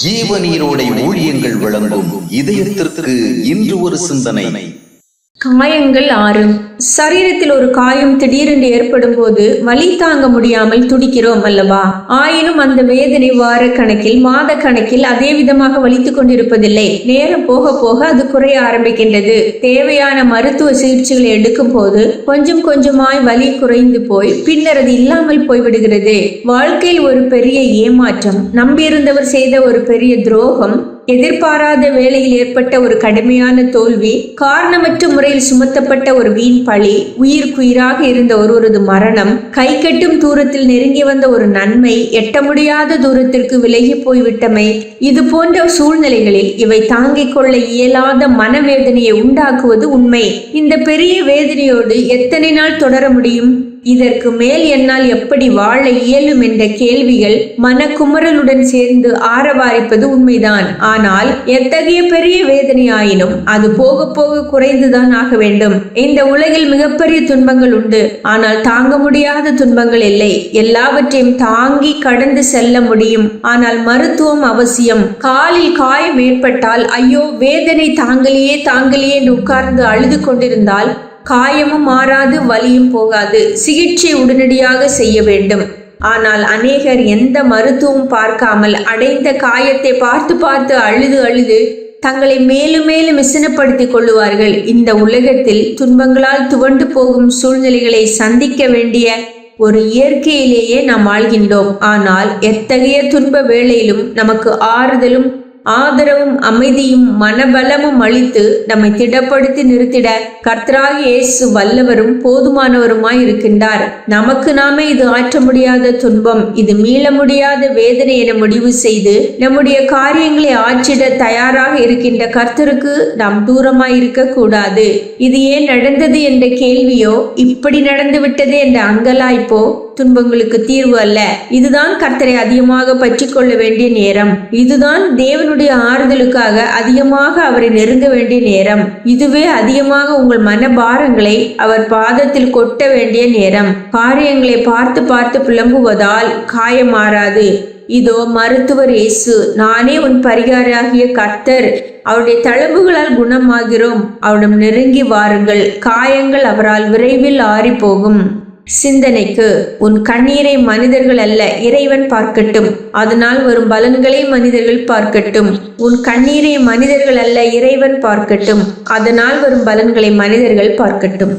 ஜீவநீரோடை ஊழியங்கள் வழங்கும் இதயத்திற்கு இன்று ஒரு சிந்தனை. காயங்கள் 6. சரீரத்தில் ஒரு காயம் திடீரென்று ஏற்படும் போது வலி தாங்க முடியாமல் துடிக்கிறோம் அல்லவா? ஆயினும் அந்த வேதனை வார கணக்கில் மாத கணக்கில் அதே விதமாக வலித்துக் கொண்டிருப்பதில்லை. நேரம் போக போக அது குறைய ஆரம்பிக்கின்றது. தேவையான மருத்துவ சிகிச்சைகளை எடுக்கும் போது கொஞ்சம் கொஞ்சமாய் வலி குறைந்து போய் பின்னர் அது இல்லாமல் போய்விடுகிறது. வாழ்க்கையில் ஒரு பெரிய ஏமாற்றம், நம்பியிருந்தவர் செய்த ஒரு பெரிய துரோகம், எதிர்பாராத வேளையில் ஏற்பட்ட ஒரு கடுமையான தோல்வி, காரணமற்ற முறையில் சுமத்தப்பட்ட ஒரு வீண் பழி, உயிர்க்குயிராக இருந்த ஒருவரது மரணம், கை கட்டும் தூரத்தில் நெருங்கி வந்த ஒரு நன்மை எட்ட முடியாத தூரத்திற்கு விலகி போய்விட்டமை, இது போன்ற சூழ்நிலைகளில் இவை தாங்கிக் கொள்ள இயலாத மனவேதனையை உண்டாக்குவது உண்மை. இந்த பெரிய வேதனையோடு எத்தனை நாள் தொடர முடியும்? இதற்கு மேல் என்னால் எப்படி வாழ இயலும் என்ற கேள்விகள் மனக்குமரலுடன் சேர்ந்து ஆரவாரிப்பது உண்மைதான். ஆனால் எத்தகைய பெரிய வேதனையாயினும் அது போக போக குறைந்துதான் ஆக வேண்டும். இந்த உலகில் மிகப்பெரிய துன்பங்கள் உண்டு, ஆனால் தாங்க முடியாத துன்பங்கள் இல்லை. எல்லாவற்றையும் தாங்கி கடந்து செல்ல முடியும். ஆனால் மருத்துவம் அவசியம். காலில் காயம் ஏற்பட்டால் ஐயோ வேதனை தாங்கலையே என்று உட்கார்ந்து அழுது கொண்டிருந்தால் காயமும் மாறாது, வலியும் போகாது. சிகிச்சை உடனடியாக செய்ய வேண்டும். ஆனால் அநேகர் எந்த மருத்துவம் பார்க்காமல் அடைந்த காயத்தை பார்த்து அழுது தங்களை மேலும் மேலும் விசனப்படுத்திக் கொள்ளுவார்கள். இந்த உலகத்தில் துன்பங்களால் துவண்டு போகும் சூழ்நிலைகளை சந்திக்க வேண்டிய ஒரு இயற்கையிலேயே நாம் வாழ்கின்றோம். ஆனால் எத்தகைய துன்ப வேளையிலும் நமக்கு ஆறுதலும் ஆதரவும் அமைதியும் மனபலமும் அளித்து நம்மை திடப்படுத்தி நிறுத்திட கர்த்தராகிய இயேசு வல்லவரும் போதுமானவருமாய் இருக்கின்றார். நமக்கு நாமே இது ஆற்ற முடியாத துன்பம், இது மீள முடியாத வேதனை என முடிவு செய்து நம்முடைய காரியங்களை ஆற்றிட தயாராக இருக்கின்ற கர்த்தருக்கு நாம் தூரமாய் இருக்க கூடாது. இது ஏன் நடந்தது என்ற கேள்வியோ, இப்படி நடந்து விட்டது என்ற அங்கலாய்ப்போ துன்பங்களுக்கு தீர்வு அல்ல. இதுதான் கர்த்தரை அதிகமாக பற்றி கொள்ள வேண்டிய நேரம். இதுதான் தேவனுடைய ஆறுதலுக்காக அதிகமாக அவரை நெருங்க வேண்டிய நேரம். இதுவே அதிகமாக உங்கள் மனபாரங்களை அவர் பாதத்தில் கொட்ட வேண்டிய நேரம். காரியங்களை பார்த்து புலம்புவதால் காயம் மாறாது. இதோ மருத்துவர் இயேசு, நானே உன் பரிகாரியாகிய கர்த்தர், அவருடைய தழும்புகளால் குணமாகிறோம். அவரிடம் நெருங்கி வாருங்கள், காயங்கள் அவரால் விரைவில் ஆறி போகும். சிந்தனைக்கு, உன் கண்ணீரை மனிதர்கள் அல்ல இறைவன் பார்க்கட்டும், அதனால் வரும் பலன்களை மனிதர்கள் பார்க்கட்டும். உன் கண்ணீரை மனிதர்கள் அல்ல இறைவன் பார்க்கட்டும், அதனால் வரும் பலன்களை மனிதர்கள் பார்க்கட்டும்.